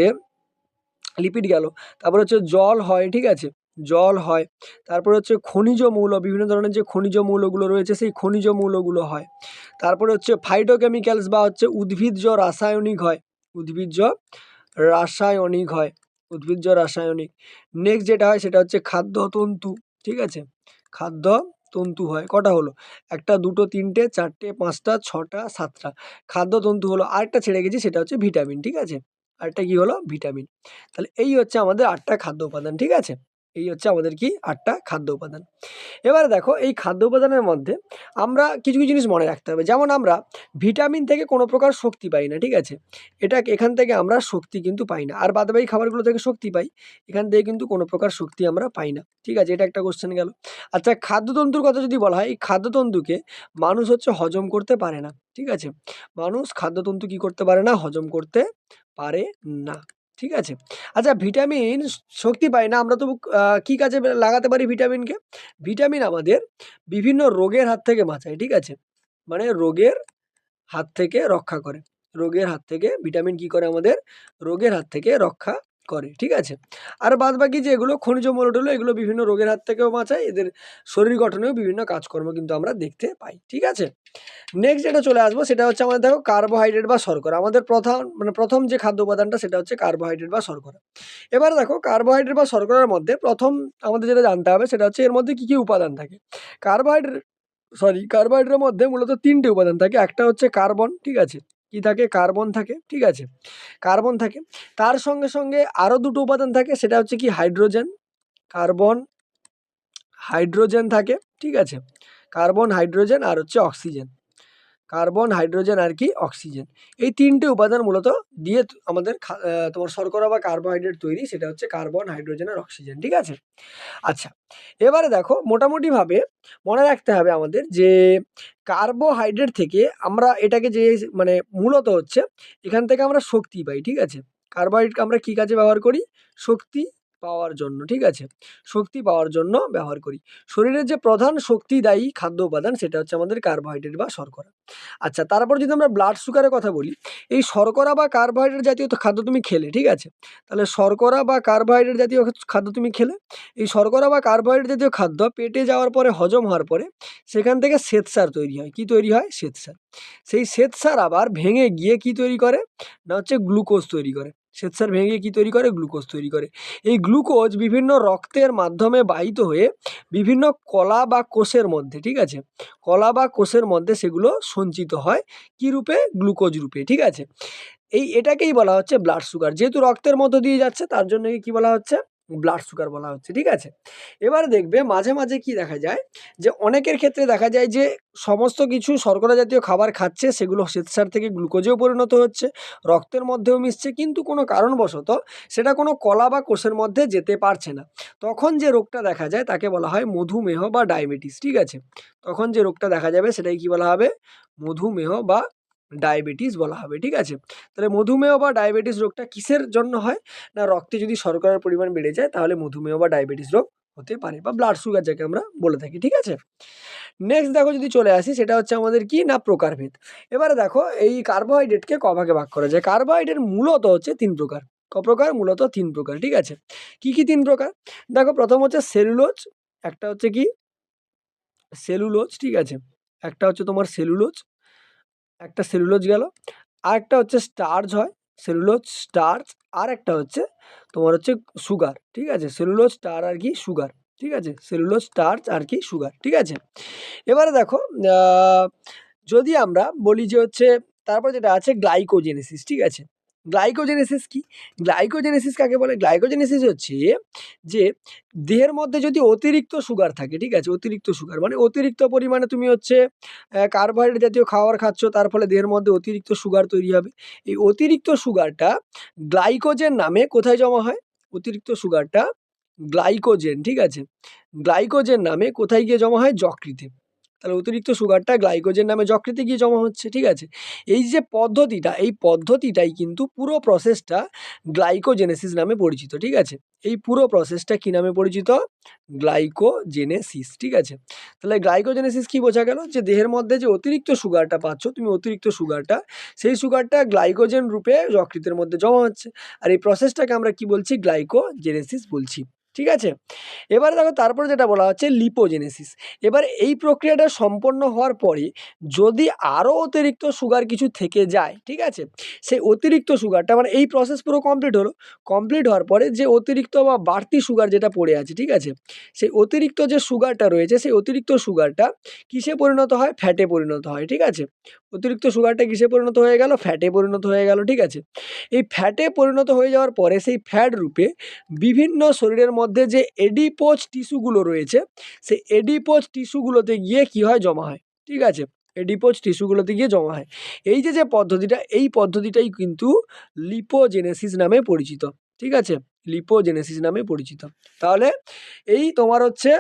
লিপিড গেল, তারপরে হচ্ছে জল হয়, ঠিক আছে, জল হয়। তারপরে হচ্ছে খনিজ মৌল, বিভিন্ন ধরনের যে খনিজ মৌলগুলো রয়েছে সেই খনিজ মৌলগুলো হয়। তারপরে হচ্ছে ফাইটোকেমিক্যালস বা হচ্ছে উদ্ভিজ্জ রাসায়নিক হয়, উদ্ভিজ্জ রাসায়নিক হয়, উদ্ভিজ্জ রাসায়নিক। নেক্সট যেটা হয় সেটা হচ্ছে খাদ্যতন্তু, ঠিক আছে, খাদ্যতন্তু হয়। কটা হলো? 1টা, 2টো, 3টে, 4টে, 5টা, 6টা, 7টা খাদ্যতন্তু হলো। আরেকটা ছেড়ে গেছি সেটা হচ্ছে ভিটামিন, ঠিক আছে। আরেকটা কি হলো? ভিটামিন। তাহলে এই হচ্ছে আমাদের 8টা খাদ্য উপাদান, ঠিক আছে। এই হচ্ছে আমাদের কি 8টা খাদ্য উপাদান। এবারে দেখো এই খাদ্য উপাদানের মধ্যে আমরা কিছু কিছু জিনিস মনে রাখতে হবে। যেমন আমরা ভিটামিন থেকে কোনো প্রকার শক্তি পাই না, ঠিক আছে। এখান থেকে আমরা শক্তি কিন্তু পাই না। আর বাদবাকি খাবারগুলো থেকে শক্তি পাই, এখান থেকে কিন্তু কোনো প্রকার শক্তি আমরা পাই না, ঠিক আছে। এটা একটা কোশ্চেন গেল। আচ্ছা, খাদ্যতন্তুর কথা যদি বলা হয়, এই খাদ্যতন্তুকে মানুষ হচ্ছে হজম করতে পারে না, ঠিক আছে। মানুষ খাদ্যতন্তু কি করতে পারে না? হজম করতে পারে না, ঠিক আছে। আচ্ছা, ভিটামিন শক্তি পায় না, আমরা তো কি কাজে লাগাতে পারি ভিটামিনকে? ভিটামিন আমাদের বিভিন্ন রোগের হাত থেকে বাঁচায়, ঠিক আছে। মানে রোগের হাত থেকে রক্ষা করে। রোগের হাত থেকে ভিটামিন কি করে আমাদের? রোগের হাত থেকে রক্ষা করে, ঠিক আছে। আর বাদবাকি যে এগুলো খনিজ মৌলগুলো, এগুলো বিভিন্ন রোগের হাত থেকেও বাঁচায়, এদের শরীর গঠনেও বিভিন্ন কাজকর্ম কিন্তু আমরা দেখতে পাই, ঠিক আছে। নেক্সট যেটা চলে আসবো সেটা হচ্ছে আমাদের দেখো কার্বোহাইড্রেট বা শর্করা। আমাদের প্রথম যে খাদ্য উপাদানটা সেটা হচ্ছে কার্বোহাইড্রেট বা শর্করা। এবার দেখো কার্বোহাইড্রেট বা শর্করার মধ্যে প্রথম আমাদের যেটা জানতে হবে সেটা হচ্ছে এর মধ্যে কি কি উপাদান থাকে। কার্বোহাইড্রেটের মধ্যে মূলত 3টে উপাদান থাকে। একটা হচ্ছে কার্বন, ঠিক আছে। কি থাকে? কার্বন থাকে, ঠিক আছে, কার্বন থাকে। তার সঙ্গে সঙ্গে আরো 2টো উপাদান থাকে, সেটা হচ্ছে কি হাইড্রোজেন, কার্বন, হাইড্রোজেন থাকে, ঠিক আছে। কার্বন, হাইড্রোজেন আর হচ্ছে অক্সিজেন। কার্বন, হাইড্রোজেন আর কি অক্সিজেন। এই 3টে উপাদান মূলত দিয়ে আমাদের তোমার শর্করা বা কার্বোহাইড্রেট তৈরি, সেটা হচ্ছে কার্বন, হাইড্রোজেন আর অক্সিজেন, ঠিক আছে। আচ্ছা, এবারে দেখো মোটামুটিভাবে মনে রাখতে হবে আমাদের যে কার্বোহাইড্রেট থেকে আমরা এটাকে যে মানে মূলত হচ্ছে এখান থেকে আমরা শক্তি পাই, ঠিক আছে। কার্বোহাইড্রেট আমরা কি কাজে ব্যবহার করি? শক্তি পাওয়ার জন্য, ঠিক আছে, শক্তি পাওয়ার জন্য ব্যবহার করি। শরীরের যে প্রধান শক্তিদায়ী খাদ্য উপাদান সেটা হচ্ছে আমাদের কার্বোহাইড্রেট বা শর্করা। আচ্ছা, তারপর যদি আমরা ব্লাড সুগারের কথা বলি, এই শর্করা বা কার্বোহাইড্রেট জাতীয় খাদ্য তুমি খেলে, ঠিক আছে। তাহলে শর্করা বা কার্বোহাইড্রেট জাতীয় খাদ্য তুমি খেলে, এই শর্করা বা কার্বোহাইড্রেট জাতীয় খাদ্য পেটে যাওয়ার পরে, হজম হওয়ার পরে সেখান থেকে শ্বেতসার তৈরি হয়। কি তৈরি হয়? শ্বেতসার। সেই শ্বেতসার আবার ভেঙে গিয়ে কি তৈরি করে? না হচ্ছে গ্লুকোজ তৈরি করে। শ্বেতসার ভেঙে গিয়ে কি তৈরি করে? গ্লুকোজ তৈরি করে। এই গ্লুকোজ বিভিন্ন রক্তের মাধ্যমে বাহিত হয়ে বিভিন্ন কলা বা কোষের মধ্যে, ঠিক আছে, কলা বা কোষের মধ্যে সেগুলো সঞ্চিত হয় কি রূপে? গ্লুকোজ রূপে, ঠিক আছে। এটাকেই বলা হচ্ছে ব্লাড সুগার। যেহেতু রক্তের মধ্য দিয়ে যাচ্ছে তার জন্য কি বলা হচ্ছে? ব্লাড সুগার বলা হচ্ছে, ঠিক আছে। এবারে দেখবে মাঝে মাঝে কি দেখা যায় যে অনেকের ক্ষেত্রে দেখা যায় যে সমস্ত কিছু শর্করা জাতীয় খাবার খাচ্ছে, সেগুলো শ্বেতসার থেকে গ্লুকোজেও পরিণত হচ্ছে, রক্তের মধ্যেও মিশছে, কিন্তু কোনো কারণবশত সেটা কোনো কলা বা কোষের মধ্যে যেতে পারছে না। তখন যে রোগটা দেখা যায় তাকে বলা হয় মধুমেহ বা ডায়াবেটিস, ঠিক আছে। তখন যে রোগটা দেখা যাবে সেটাই কি বলা হবে? মধুমেহ বা ডায়াবেটিস বলা হবে, ঠিক আছে। তাহলে মধুমেহ বা ডায়াবেটিস রোগটা কিসের জন্য হয়? না, রক্তে যদি শর্করার পরিমাণ বেড়ে যায় তাহলে মধুমেহ বা ডায়াবেটিস রোগ হতে পারে, বা ব্লাড সুগার যাকে আমরা বলে থাকি, ঠিক আছে। নেক্সট দেখো যদি চলে আসি, সেটা হচ্ছে আমাদের কি না প্রকারভেদ। এবারে দেখো এই কার্বোহাইড্রেটকে ক ভাগে ভাগ করা যায়। কার্বোহাইড্রেট মূলত হচ্ছে 3 প্রকার। ক প্রকার? মূলত 3 প্রকার, ঠিক আছে। কি কি 3 প্রকার? দেখো প্রথম হচ্ছে সেলুলোজ, একটা হচ্ছে কি সেলুলোজ, ঠিক আছে। একটা হচ্ছে তোমার সেলুলোজ, একটা সেলুলোজ গেল। আরেকটা হচ্ছে স্টার্চ হয়, সেলুলোজ স্টার্চ। আরেকটা হচ্ছে তোমার হচ্ছে সুগার, ঠিক আছে। সেলুলোজ স্টার আর কি সুগার, ঠিক আছে। সেলুলোজ স্টার্চ আর কি সুগার, ঠিক আছে। এবারে দেখো যদি আমরা বলি যে হচ্ছে তারপরে যেটা আছে গ্লাইকোজেনেসিস, ঠিক আছে। গ্লাইকোজেনেসিস কি? গ্লাইকোজেনেসিস কাকে বলে? গ্লাইকোজেনেসিস হচ্ছে যে দেহের মধ্যে যদি অতিরিক্ত সুগার থাকে, ঠিক আছে। অতিরিক্ত সুগার মানে অতিরিক্ত পরিমাণে তুমি হচ্ছে কার্বোহাইড্রেট জাতীয় খাবার খাচ্ছ, তার ফলে দেহের মধ্যে অতিরিক্ত সুগার তৈরি হবে। এই অতিরিক্ত সুগারটা গ্লাইকোজেন নামে কোথায় জমা হয়? অতিরিক্ত সুগারটা গ্লাইকোজেন, ঠিক আছে। গ্লাইকোজেন নামে কোথায় গিয়ে জমা হয়? যকৃতে। তাহলে অতিরিক্ত সুগারটা গ্লাইকোজেন নামে যকৃতে গিয়ে জমা হচ্ছে, ঠিক আছে। এই যে পদ্ধতিটা, এই পদ্ধতিটাই কিন্তু পুরো প্রসেসটা গ্লাইকোজেনেসিস নামে পরিচিত, ঠিক আছে। এই পুরো প্রসেসটা কি নামে পরিচিত? গ্লাইকোজেনেসিস, ঠিক আছে। তাহলে গ্লাইকোজেনেসিস কি বোঝা গেল? যে দেহের মধ্যে যে অতিরিক্ত সুগারটা পাচ্ছ তুমি, অতিরিক্ত সুগারটা, সেই সুগারটা গ্লাইকোজেন রূপে যকৃতের মধ্যে জমা হচ্ছে। আর এই প্রসেসটাকে আমরা কি বলছি? গ্লাইকোজেনেসিস বলছি, ঠিক আছে। এবারে দেখো তারপরে যেটা বলা হচ্ছে লিপোজেনেসিস। এবার এই প্রক্রিয়াটা সম্পন্ন হওয়ার পরে যদি আরও অতিরিক্ত সুগার কিছু থেকে যায়, ঠিক আছে, সেই অতিরিক্ত সুগারটা মানে এই প্রসেস পুরো কমপ্লিট হলো। কমপ্লিট হওয়ার পরে যে অতিরিক্ত বা বাড়তি সুগার যেটা পড়ে আছে, ঠিক আছে, সেই অতিরিক্ত যে সুগারটা রয়েছে সেই অতিরিক্ত সুগারটা কিসে পরিণত হয়? ফ্যাটে পরিণত হয়, ঠিক আছে। অতিরিক্ত সুগারটা কিসে পরিণত হয়ে গেল? ফ্যাটে পরিণত হয়ে গেল, ঠিক আছে। এই ফ্যাটে পরিণত হয়ে যাওয়ার পরে সেই ফ্যাট রূপে বিভিন্ন শরীরের মধ্যে যে এডিপোজ টিস্যুগুলো রয়েছে, সেই এডিপোজ টিস্যুগুলোতে গিয়ে কি হয়? জমা হয়, ঠিক আছে। এডিপোজ টিস্যুগুলোতে গিয়ে জমা হয়। এই যে পদ্ধতিটা, এই পদ্ধতিটাই কিন্তু লিপোজেনেসিস নামে পরিচিত, ঠিক আছে। লিপোজেনেসিস নামে পরিচিত। তাহলে এই তোমার হচ্ছে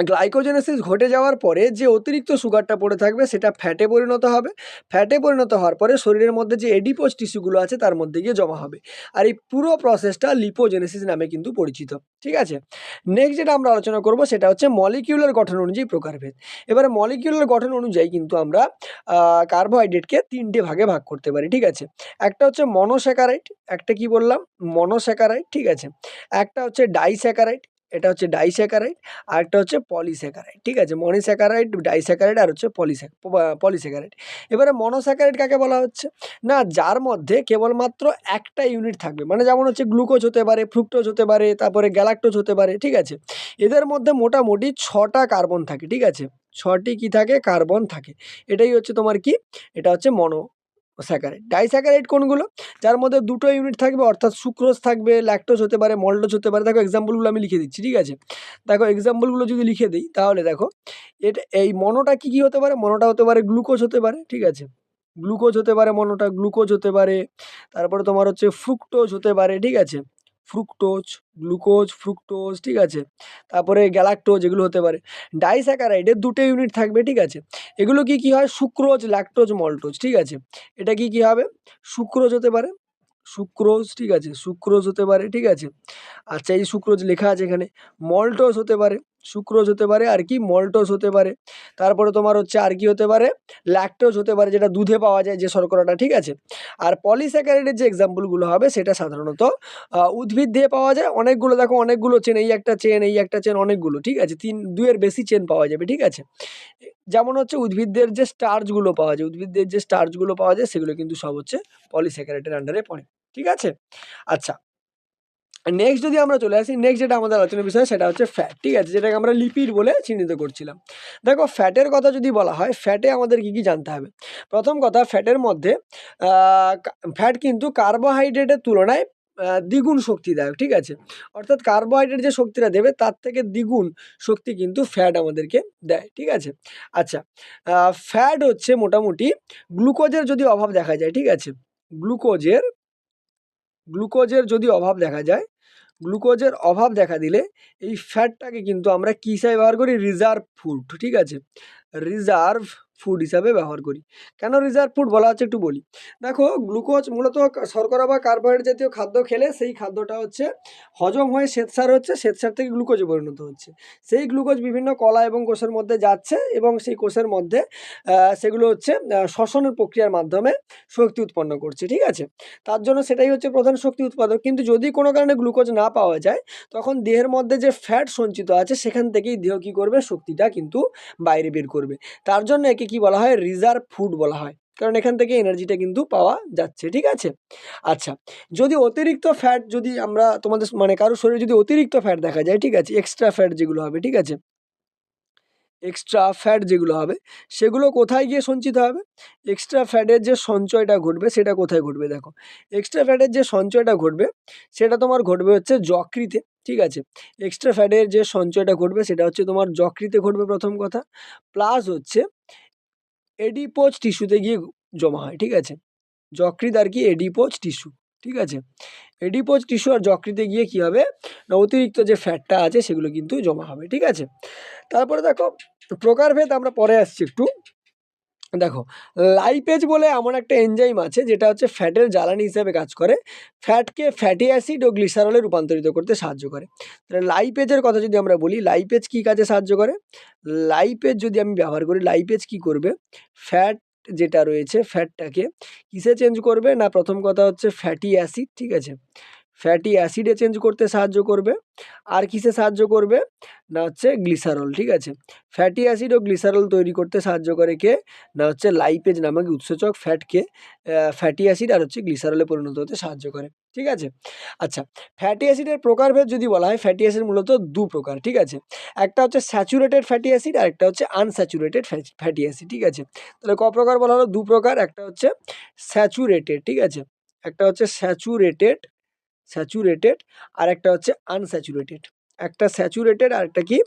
গ্লাইকোজেনেসিস ঘটে যাওয়ার পরে যে অতিরিক্ত সুগারটা পড়ে থাকবে সেটা ফ্যাটে পরিণত হবে। ফ্যাটে পরিণত হওয়ার পরে শরীরের মধ্যে যে এডিপোজ টিস্যুগুলো আছে তার মধ্যে গিয়ে জমা হবে। আর এই পুরো প্রসেসটা লিপোজেনেসিস নামে কিন্তু পরিচিত, ঠিক আছে। নেক্সট যেটা আমরা আলোচনা করব সেটা হচ্ছে মলিকিউলার গঠন অনুযায়ী প্রকারভেদ। এবারে মলিকিউলার গঠন অনুযায়ী কিন্তু আমরা কার্বোহাইড্রেটকে 3টে ভাগে ভাগ করতে পারি, ঠিক আছে। একটা হচ্ছে মনোস্যাকারাইড, একটা কি বললাম? মনোস্যাকারাইড, ঠিক আছে। একটা হচ্ছে ডাইস্যাকারাইড, এটা হচ্ছে ডাইস্যাকারাইড। আরেকটা হচ্ছে পলিস্যাকারাইড, ঠিক আছে। মনোস্যাকারাইড, ডাইস্যাকারাইড আর হচ্ছে পলিস্যাকারাইড। এবারে মনোস্যাকারাইড কাকে বলা হচ্ছে? না, যার মধ্যে কেবলমাত্র একটা ইউনিট থাকবে, মানে যেমন হচ্ছে গ্লুকোজ হতে পারে, ফ্রুক্টোজ হতে পারে, তারপরে গ্যালাক্টোজ হতে পারে, ঠিক আছে। এদের মধ্যে মোটামুটি 6টা কার্বন থাকে, ঠিক আছে। 6টি কি থাকে? কার্বন থাকে। এটাই হচ্ছে তোমার কি? এটা হচ্ছে মনোস্যাকারাইড। ডাইস্যাকারাইড কোনগুলো? যার মধ্যে 2টো ইউনিট থাকবে, অর্থাৎ সুক্রোজ থাকবে, ল্যাকটোজ হতে পারে, মল্টোজ হতে পারে। দেখো এক্সাম্পলগুলো আমি লিখে দিচ্ছি, ঠিক আছে। দেখো এক্সাম্পলগুলো যদি লিখে দিই তাহলে দেখো এই মনোটা কি হতে পারে? মনোটা হতে পারে গ্লুকোজ হতে পারে, ঠিক আছে। গ্লুকোজ হতে পারে, মনোটা গ্লুকোজ হতে পারে। তারপরে তোমার হচ্ছে ফ্রুক্টোজ হতে পারে, ঠিক আছে। ফ্রুক্টোজ, গ্লুকোজ, ফ্রুক্টোজ, ঠিক আছে। তারপরে গ্যালাক্টোজ, এগুলো হতে পারে। ডাইস্যাকারাইডের 2টে ইউনিট থাকবে, ঠিক আছে। এগুলো কি হয়? সুক্রোজ, ল্যাকটোজ, মল্টোজ, ঠিক আছে। এটা কি হবে? সুক্রোজ হতে পারে, সুক্রোজ, ঠিক আছে। সুক্রোজ হতে পারে, ঠিক আছে। আচ্ছা, এই সুক্রোজ লেখা আছে এখানে। মল্টোজ হতে পারে, সুক্রোজ হতে পারে, আর কি মল্টোজ হতে পারে। তারপরে তোমার হচ্ছে আর কি হতে পারে? ল্যাকটোজ হতে পারে, যেটা দুধে পাওয়া যায় যে শর্করাটা, ঠিক আছে। আর পলিস্যাকারাইডের যে এক্সাম্পলগুলো হবে সেটা সাধারণত উদ্ভিদ দিয়ে পাওয়া যায়। অনেকগুলো দেখো, অনেকগুলো চেন, এই একটা চেন, এই একটা চেন, অনেকগুলো, ঠিক আছে। 2 এর বেশি চেন পাওয়া যাবে, ঠিক আছে। যেমন হচ্ছে উদ্ভিদদের যে স্টার্চগুলো পাওয়া যায়, উদ্ভিদদের যে স্টার্চগুলো পাওয়া যায় সেগুলো কিন্তু সব হচ্ছে পলিস্যাকারাইডের আন্ডারে পড়ে, ঠিক আছে। আচ্ছা, নেক্সট যদি আমরা চলে আসি, নেক্সট যেটা আমাদের আলোচনার বিষয় সেটা হচ্ছে ফ্যাট, ঠিক আছে, যেটাকে আমরা লিপিড বলে চিহ্নিত করছিলাম। দেখো ফ্যাটের কথা যদি বলা হয়, ফ্যাটে আমাদের কি জানতে হবে? প্রথম কথা, ফ্যাটের মধ্যে ফ্যাট কিন্তু কার্বোহাইড্রেটের তুলনায় দ্বিগুণ শক্তিদায়ক, ঠিক আছে? অর্থাৎ কার্বোহাইড্রেট যে শক্তিটা দেবে তার থেকে দ্বিগুণ শক্তি কিন্তু ফ্যাট আমাদেরকে দেয়, ঠিক আছে? আচ্ছা, ফ্যাট হচ্ছে মোটামুটি গ্লুকোজের যদি অভাব দেখা যায়, ঠিক আছে? গ্লুকোজের গ্লুকোজের যদি অভাব দেখা যায়, গ্লুকোজের অভাব দেখা দিলে এই ফ্যাটটাকে কিন্তু আমরা কী হিসাবে ব্যবহার করি? রিজার্ভ ফুড, ঠিক আছে? রিজার্ভ ফুড হিসাবে ব্যবহার করি। কেন রিজার্ভ ফুড বলা হচ্ছে একটু বলি। দেখো, গ্লুকোজ মূলত শর্করা বা কার্বোহাইড্রেট জাতীয় খাদ্য খেলে সেই খাদ্যটা হচ্ছে হজম হয়ে শ্বেতসার হচ্ছে, শ্বেতসার থেকে গ্লুকোজে পরিণত হচ্ছে। সেই গ্লুকোজ বিভিন্ন কলা এবং কোষের মধ্যে যাচ্ছে এবং সেই কোষের মধ্যে সেগুলো হচ্ছে শ্বসনের প্রক্রিয়ার মাধ্যমে শক্তি উৎপন্ন করছে, ঠিক আছে? তার জন্য সেটাই হচ্ছে প্রধান শক্তি উৎপাদক। কিন্তু যদি কোনো কারণে গ্লুকোজ না পাওয়া যায়, তখন দেহের মধ্যে যে ফ্যাট সঞ্চিত আছে সেখান থেকেই দেহ কী করবে? শক্তিটা কিন্তু বাইরে বের করবে। তার জন্য একে কি বলা হয়? রিজার্ভ ফুড বলা হয়। কারণ এখান থেকে এনার্জিটা কিন্তু পাওয়া যাচ্ছে, ঠিক আছে? আচ্ছা, যদি অতিরিক্ত ফ্যাট যদি আমরা তোমাদের মানে কারো শরীরে যদি অতিরিক্ত ফ্যাট দেখা যায়, ঠিক আছে? এক্সট্রা ফ্যাট যেগুলো হবে, ঠিক আছে? এক্সট্রা ফ্যাট যেগুলো হবে সেগুলো কোথায় গিয়ে সঞ্চিত হবে? এক্সট্রা ফ্যাটের যে সঞ্চয়টা ঘটবে সেটা কোথায় ঘটবে? দেখো, এক্সট্রা ফ্যাটের যে সঞ্চয়টা ঘটবে সেটা তোমার ঘটবে হচ্ছে যকৃতে, ঠিক আছে? এক্সট্রা ফ্যাটের যে সঞ্চয়টা ঘটবে সেটা হচ্ছে তোমার যকৃতে ঘটবে প্রথম কথা। প্লাস হচ্ছে এডিপোজ টিস্যুতে গিয়ে জমা হয়, ঠিক আছে? যকৃৎ আর কি এডিপোজ টিস্যু, ঠিক আছে? এডিপোজ টিস্যু আর যকৃতে গিয়ে কী হবে? না অতিরিক্ত যে ফ্যাটটা আছে সেগুলো কিন্তু জমা হবে, ঠিক আছে? তারপরে দেখো, প্রকারভেদ আমরা পরে আসছি একটু। দেখো, লাইপেজ বলে এমন একটা এনজাইম আছে যেটা হচ্ছে ফ্যাটের জ্বালানি হিসেবে কাজ করে। ফ্যাটকে ফ্যাটি অ্যাসিড ও গ্লিসারলে রূপান্তরিত করতে সাহায্য করে। তাহলে লাইপেজের কথা যদি আমরা বলি, লাইপেজ কী কাজে সাহায্য করে? লাইপেজ যদি আমি ব্যবহার করি, লাইপেজ কী করবে? ফ্যাট যেটা রয়েছে ফ্যাটটাকে কিসে চেঞ্জ করবে? না প্রথম কথা হচ্ছে ফ্যাটি অ্যাসিড, ঠিক আছে? ফ্যাটি অ্যাসিডে চেঞ্জ করতে সাহায্য করবে। আর কিসে সাহায্য করবে? না হচ্ছে গ্লিসারল, ঠিক আছে? ফ্যাটি অ্যাসিড ও গ্লিসারল তৈরি করতে সাহায্য করে কে? না হচ্ছে লাইপেজ নামক উৎসেচক ফ্যাটকে ফ্যাটি অ্যাসিড আর হচ্ছে গ্লিসারলে পরিণত হতে সাহায্য করে, ঠিক আছে? আচ্ছা, ফ্যাটি অ্যাসিডের প্রকারভেদ যদি বলা হয়, ফ্যাটি অ্যাসিড মূলত দু প্রকার, ঠিক আছে? একটা হচ্ছে স্যাচুরেটেড ফ্যাটি অ্যাসিড আর একটা হচ্ছে আনস্যাচুরেটেড ফ্যাটি অ্যাসিড, ঠিক আছে? তাহলে ক প্রকার বলা হলো? দু প্রকার। একটা হচ্ছে স্যাচুরেটেড, ঠিক আছে? একটা হচ্ছে স্যাচুরেটেড আর একটা হচ্ছে আনস্যাচুরেটেড। একটা স্যাচুরেটেড আর একটা কি?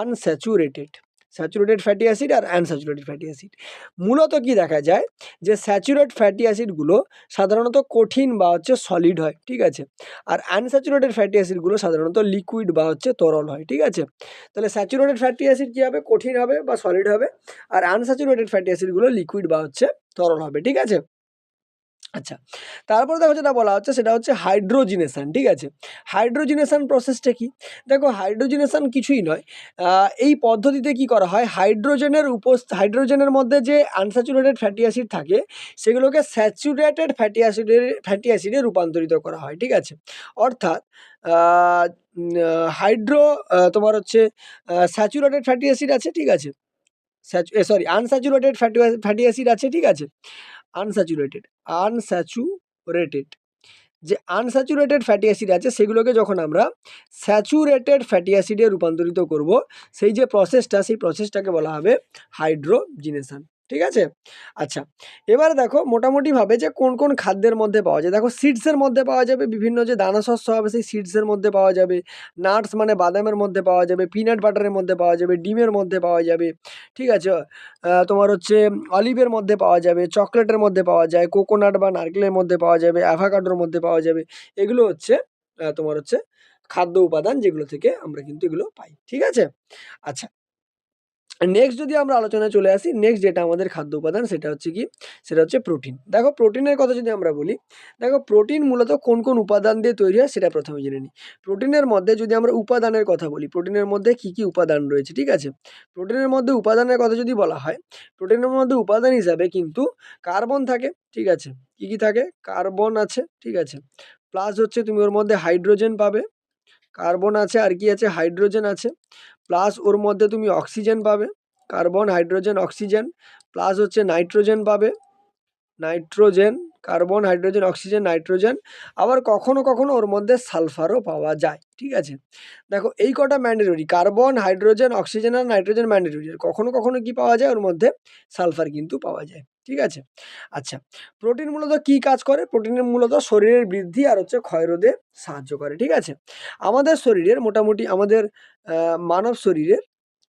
আনস্যাচুরেটেড। স্যাচুরেটেড ফ্যাটি অ্যাসিড আর আনস্যাচুরেটেড ফ্যাটি অ্যাসিড। মূলত কি দেখা যায়? যে স্যাচুরেট ফ্যাটি অ্যাসিডগুলো সাধারণত কঠিন বা হচ্ছে সলিড হয়, ঠিক আছে? আর আনস্যাচুরেটেড ফ্যাটি অ্যাসিডগুলো সাধারণত লিকুইড বা হচ্ছে তরল হয়, ঠিক আছে? তাহলে স্যাচুরেটেড ফ্যাটি অ্যাসিড কী হবে? কঠিন হবে বা সলিড হবে। আর আনস্যাচুরেটেড ফ্যাটি অ্যাসিডগুলো লিকুইড বা হচ্ছে তরল হবে, ঠিক আছে? আচ্ছা, তারপরে দেখো যেটা বলা হচ্ছে সেটা হচ্ছে হাইড্রোজিনেশন, ঠিক আছে? হাইড্রোজিনেশন প্রসেসটা কি? দেখো, হাইড্রোজিনেশন কিছুই নয়। এই পদ্ধতিতে কি করা হয়? হাইড্রোজেনের মধ্যে যে আনস্যাচুরেটেড ফ্যাটি অ্যাসিড থাকে সেগুলোকে স্যাচুরেটেড ফ্যাটি অ্যাসিডে রূপান্তরিত করা হয়, ঠিক আছে? অর্থাৎ আ উম হাইড্রো তোমার হচ্ছে স্যাচুরেটেড ফ্যাটি অ্যাসিড আছে, ঠিক আছে? আনস্যাচুরেটেড ফ্যাটি অ্যাসিড আছে, ঠিক আছে? আনস্যাচুরেটেড আনস্যাচুরেটেড যে আনস্যাচুরেটেড ফ্যাটি অ্যাসিড আছে সেগুলোকে যখন আমরা স্যাচুরেটেড ফ্যাটি অ্যাসিডে রূপান্তরিত করব, সেই যে প্রসেসটা সেই প্রসেসটাকে বলা হবে হাইড্রোজিনেশন, ঠিক আছে? আচ্ছা, এবারে দেখো মোটামুটিভাবে যে কোন কোন খাদ্যের মধ্যে পাওয়া যায়। দেখো, সিডসের মধ্যে পাওয়া যাবে, বিভিন্ন যে দানা শস্য হবে সেই সিডসের মধ্যে পাওয়া যাবে। নাটস মানে বাদামের মধ্যে পাওয়া যাবে, পিনাট বাটারের মধ্যে পাওয়া যাবে, ডিমের মধ্যে পাওয়া যাবে, ঠিক আছে? তোমার হচ্ছে অলিভের মধ্যে পাওয়া যাবে, চকলেটের মধ্যে পাওয়া যায়, কোকোনাট বা নারকেলের মধ্যে পাওয়া যাবে, অ্যাভোকাডোর মধ্যে পাওয়া যাবে। এগুলো হচ্ছে তোমার হচ্ছে খাদ্য উপাদান যেগুলো থেকে আমরা কিন্তু এগুলো পাই, ঠিক আছে? আচ্ছা, নেক্সট যদি আমরা আলোচনায় চলে আসি, নেক্সট যেটা আমাদের খাদ্য উপাদান সেটা হচ্ছে কি? সেটা হচ্ছে প্রোটিন। দেখো, প্রোটিনের কথা যদি আমরা বলি, দেখো প্রোটিন মূলত কোন কোন উপাদান দিয়ে তৈরি হয় সেটা প্রথমে জেনে নিই। প্রোটিনের মধ্যে যদি আমরা উপাদানের কথা বলি, প্রোটিনের মধ্যে কী কী উপাদান রয়েছে, ঠিক আছে? প্রোটিনের মধ্যে উপাদানের কথা যদি বলা হয়, প্রোটিনের মধ্যে উপাদান হিসাবে কিন্তু কার্বন থাকে, ঠিক আছে? কী কী থাকে? কার্বন আছে, ঠিক আছে? প্লাস হচ্ছে তুমি ওর মধ্যে হাইড্রোজেন পাবে। কার্বন আছে আর কি আছে? হাইড্রোজেন আছে। প্লাস ওর মধ্যে তুমি অক্সিজেন পাবে। Carbon, hydrogen, oxygen. প্লাস হচ্ছে নাইট্রোজেন পাবে। Nitrogen, carbon, hydrogen, oxygen, nitrogen. আবার কখনো কখনো ওর মধ্যে সালফারও পাওয়া যায়, ঠিক আছে? দেখো, এই কটা ম্যান্ডেটরি, কার্বন, হাইড্রোজেন, অক্সিজেন আর নাইট্রোজেন ম্যান্ডেটরি। আর কখনো কখনো কি পাওয়া যায়? ওর মধ্যে সালফার কিন্তু পাওয়া যায়। ঠিক আছে? আচ্ছা, প্রোটিন মূলত কি কাজ করে? প্রোটিনের মূলত শরীরের বৃদ্ধি আর হচ্ছে ক্ষয়রোধে সাহায্য করে, ঠিক আছে? আমাদের শরীরের মোটামুটি আমাদের মানব শরীরের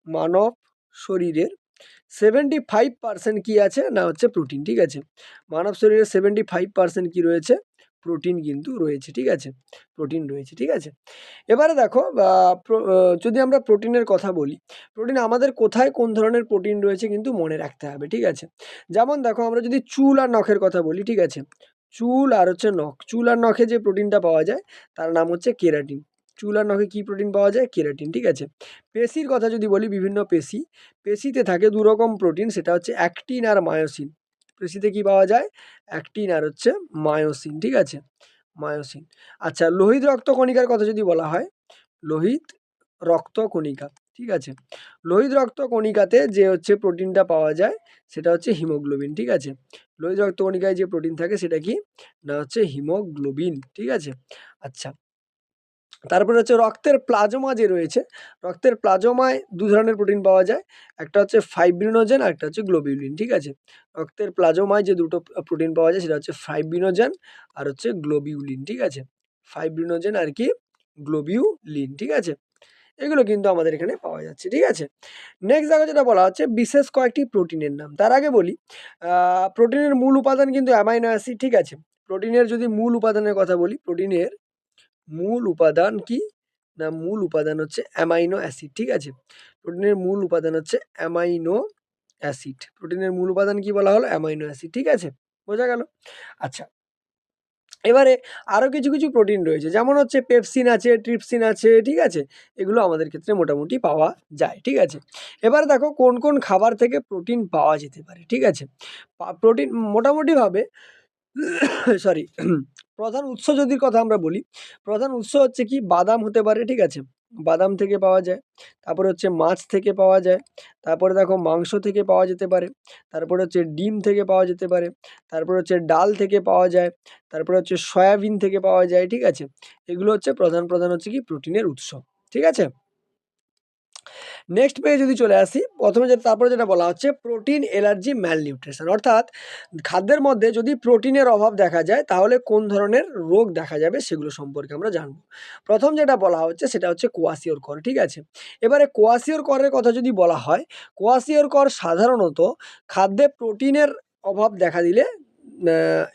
মানব শরীরের 75% কি আছে? না হচ্ছে প্রোটিন, ঠিক আছে? মানব শরীরে 75% কি রয়েছে? প্রোটিন কিন্তু রয়েছে, ঠিক আছে? প্রোটিন রয়েছে, ঠিক আছে? এবারে দেখো যদি আমরা প্রোটিনের কথা বলি, প্রোটিন আমাদের কোথায় কোন ধরনের প্রোটিন রয়েছে কিন্তু মনে রাখতে হবে, ঠিক আছে? যেমন দেখো আমরা যদি চুল আর নখের কথা বলি, ঠিক আছে? চুল আর হচ্ছে নখ। চুল আর নখে যে প্রোটিনটা পাওয়া যায় তার নাম হচ্ছে কেরাটিন। চুল আর নখে কি প্রোটিন পাওয়া যায়? কেরাটিন, ঠিক আছে? পেশির কথা যদি বলি, বিভিন্ন পেশি, পেশিতে থাকে ২ রকম প্রোটিন, সেটা হচ্ছে অ্যাক্টিন আর মায়োসিন। পেশিতে কি পাওয়া যায়? অ্যাক্টিন আর হচ্ছে মায়োসিন, ঠিক আছে? মায়োসিন। আচ্ছা, লোহিত রক্তকণিকার কথা যদি বলা হয়, লোহিত রক্তকণিকা, ঠিক আছে? লোহিত রক্তকণিকাতে যে হচ্ছে প্রোটিনটা পাওয়া যায় সেটা হচ্ছে হিমোগ্লোবিন, ঠিক আছে? লোহিত রক্তকণিকায় যে প্রোটিন থাকে সেটা কি? না হচ্ছে হিমোগ্লোবিন, ঠিক আছে? আচ্ছা, তারপরে হচ্ছে রক্তের প্লাজমা যে রয়েছে, রক্তের প্লাজমায় ২ ধরনের প্রোটিন পাওয়া যায়। একটা হচ্ছে ফাইব্রিনোজেন আর একটা হচ্ছে গ্লোবিউলিন, ঠিক আছে? রক্তের প্লাজমায় যে দুটো প্রোটিন পাওয়া যায় সেটা হচ্ছে ফাইব্রিনোজেন আর হচ্ছে গ্লোবিউলিন, ঠিক আছে? ফাইব্রিনোজেন আর কি? গ্লোবিউলিন, ঠিক আছে? এগুলো কিন্তু আমাদের এখানে পাওয়া যাচ্ছে, ঠিক আছে? নেক্সট দেখো যেটা বলা হচ্ছে বিশেষ কয়েকটি প্রোটিনের নাম। তার আগে বলি প্রোটিনের মূল উপাদান কিন্তু অ্যামাইনো অ্যাসিড, ঠিক আছে? প্রোটিনের যদি মূল উপাদানের কথা বলি, প্রোটিনের মূল উপাদান কি? না মূল উপাদান হচ্ছে অ্যামাইনো অ্যাসিড, ঠিক আছে? প্রোটিনের মূল উপাদান হচ্ছে অ্যামাইনো অ্যাসিড। প্রোটিনের মূল উপাদান কি বলা হলো? অ্যামাইনো অ্যাসিড, ঠিক আছে? বোঝা গেল? আচ্ছা, এবারে আরো কিছু, কিছু প্রোটিন রয়েছে। যেমন হচ্ছে পেপসিন আছে, ট্রিপসিন আছে, ঠিক আছে? এগুলো আমাদের ক্ষেত্রে মোটামুটি পাওয়া যায়, ঠিক আছে? এবারে দেখো কোন, কোন খাবার থেকে প্রোটিন পাওয়া যেতে পারে, ঠিক আছে? প্রোটিন মোটামুটিভাবে সরি প্রধান উৎস যদি কথা আমরা বলি, প্রধান উৎস হচ্ছে কি? বাদাম হতে পারে, ঠিক আছে? বাদাম থেকে পাওয়া যায়। তারপরে হচ্ছে মাছ থেকে পাওয়া যায়। তারপরে দেখো মাংস থেকে পাওয়া যেতে পারে। তারপরে হচ্ছে ডিম থেকে পাওয়া যেতে পারে। তারপরে হচ্ছে ডাল থেকে পাওয়া যায়। তারপরে হচ্ছে সয়াবিন থেকে পাওয়া যায়, ঠিক আছে? এগুলো হচ্ছে প্রধান, প্রধান হচ্ছে কি প্রোটিনের উৎস, ঠিক আছে? নেক্সট পেজে যদি চলে আসি, তারপরে যেটা বলা হচ্ছে প্রোটিন এলার্জি ম্যালনিউট্রিশন, অর্থাৎ খাদ্যের মধ্যে যদি প্রোটিনের অভাব দেখা যায় তাহলে কোন ধরনের রোগ দেখা যাবে সেগুলো সম্পর্কে আমরা জানব। প্রথম যেটা বলা হচ্ছে সেটা হচ্ছে কোয়াশিওরকর, ঠিক আছে? এবারে কোয়াশিওরকরের কথা যদি বলা হয়, কোয়াশিওরকর সাধারণত খাদ্যে প্রোটিনের অভাব দেখা দিলে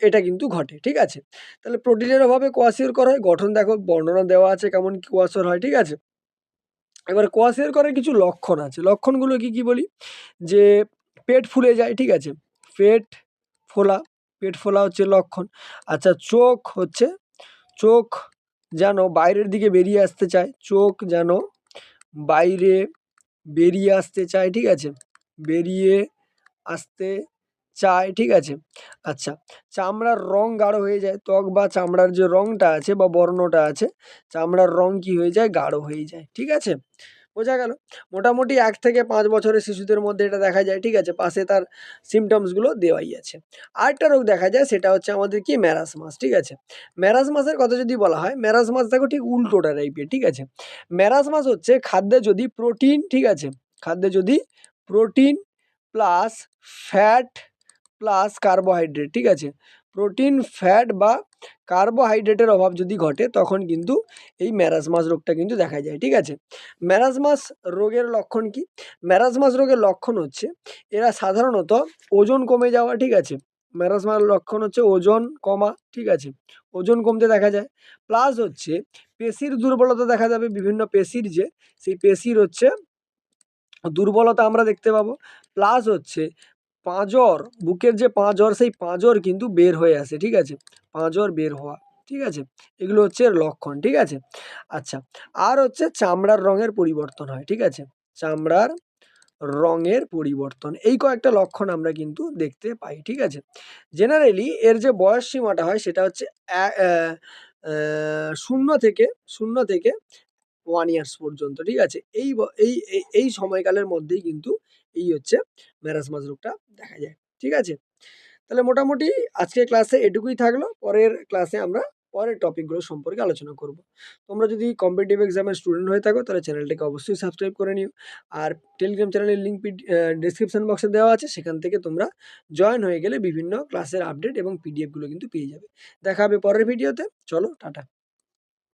এটা কিন্তু ঘটে, ঠিক আছে? তাহলে প্রোটিনের অভাবে কোয়াশিওরকর হয়। গঠন দেখো বর্ণনা দেওয়া আছে কেমন কোয়াশিওর হয়, ঠিক আছে? এবার কোয়াশিওরকরের কিছু লক্ষণ আছে। লক্ষণগুলো কি, কি বলি? যে পেট ফুলে যায়, ঠিক আছে? পেট ফোলা, পেট ফোলা হচ্ছে লক্ষণ। আচ্ছা, চোখ যেন বাইরের দিকে বেরিয়ে আসতে চায়। চোখ যেন বাইরে বেরিয়ে আসতে চায়, ঠিক আছে? বেরিয়ে আসতে চায়, ঠিক আছে? আচ্ছা, চামড়ার রং গাঢ় হয়ে যায়। ত্বক বা চামড়ার যে রংটা আছে বা বর্ণটা আছে, চামড়ার রং কি হয়ে যায়? গাঢ় হয়ে যায়, ঠিক আছে? বোঝা গেল? মোটামুটি ১ থেকে ৫ বছরের শিশুদের মধ্যে এটা দেখা যায়, ঠিক আছে? পাশে তার symptoms গুলো দেওয়াই আছে। আরেকটা রোগ দেখা যায় সেটা হচ্ছে আমাদের কি? ম্যারাসমাস, ঠিক আছে? ম্যারাসমাসের কথা যদি বলা হয়, ম্যারাসমাস দেখো ঠিক উল্টোটা টাইপের, ঠিক আছে? ম্যারাসমাস হচ্ছে খাদ্যে যদি প্রোটিন, ঠিক আছে? খাদ্যে যদি protein plus fat plus carbohydrate, ঠিক আছে? প্রোটিন, ফ্যাট বা কার্বোহাইড্রেটের অভাব যদি ঘটে তখন কিন্তু এই ম্যারাসমাস রোগটা কিন্তু দেখা যায়, ঠিক আছে? ম্যারাসমাস রোগের লক্ষণ কি? ম্যারাসমাস রোগের লক্ষণ হচ্ছে এরা সাধারণত ওজন কমে যাওয়া, ঠিক আছে? ম্যারাসমাস লক্ষণ হচ্ছে ওজন কমা, ঠিক আছে? ওজন কমতে দেখা যায়। প্লাস হচ্ছে পেশির দুর্বলতা দেখা যাবে। বিভিন্ন পেশির যে সেই পেশির হচ্ছে দুর্বলতা আমরা দেখতে পাবো। প্লাস হচ্ছে পাঁজর, বুকের যে পাঁজর সেই পাঁজর কিন্তু বের হয়ে আসে, ঠিক আছে? পাঁজর বের হওয়া, ঠিক আছে? এগুলো হচ্ছে এর লক্ষণ, ঠিক আছে? আচ্ছা, আর হচ্ছে চামড়ার রঙের পরিবর্তন হয়, ঠিক আছে? চামড়ার রঙের পরিবর্তন। এই কয়েকটা লক্ষণ আমরা কিন্তু দেখতে পাই, ঠিক আছে? জেনারেলি এর যে বয়স সীমাটা হয় সেটা হচ্ছে 0 থেকে 1 ইয়ার্স পর্যন্ত, ঠিক আছে? এই সময়কালের মধ্যেই কিন্তু এই হচ্ছে ম্যারাসমাস রোগটা দেখা যায়, ঠিক আছে? তাহলে মোটামুটি আজকের ক্লাসে এটুকুই থাকলো। পরের ক্লাসে আমরা পরের টপিকগুলো সম্পর্কে আলোচনা করব। তোমরা যদি কম্পিটিটিভ এক্সামের স্টুডেন্ট হয়ে থাকো তাহলে চ্যানেলটিকে অবশ্যই সাবস্ক্রাইব করে নিও। আর টেলিগ্রাম চ্যানেলের লিঙ্ক ডেসক্রিপশন বক্সে দেওয়া আছে, সেখান থেকে তোমরা জয়েন হয়ে গেলে বিভিন্ন ক্লাসের আপডেট এবং পিডিএফগুলো কিন্তু পেয়ে যাবে। দেখা হবে পরের ভিডিওতে। চলো টাটা।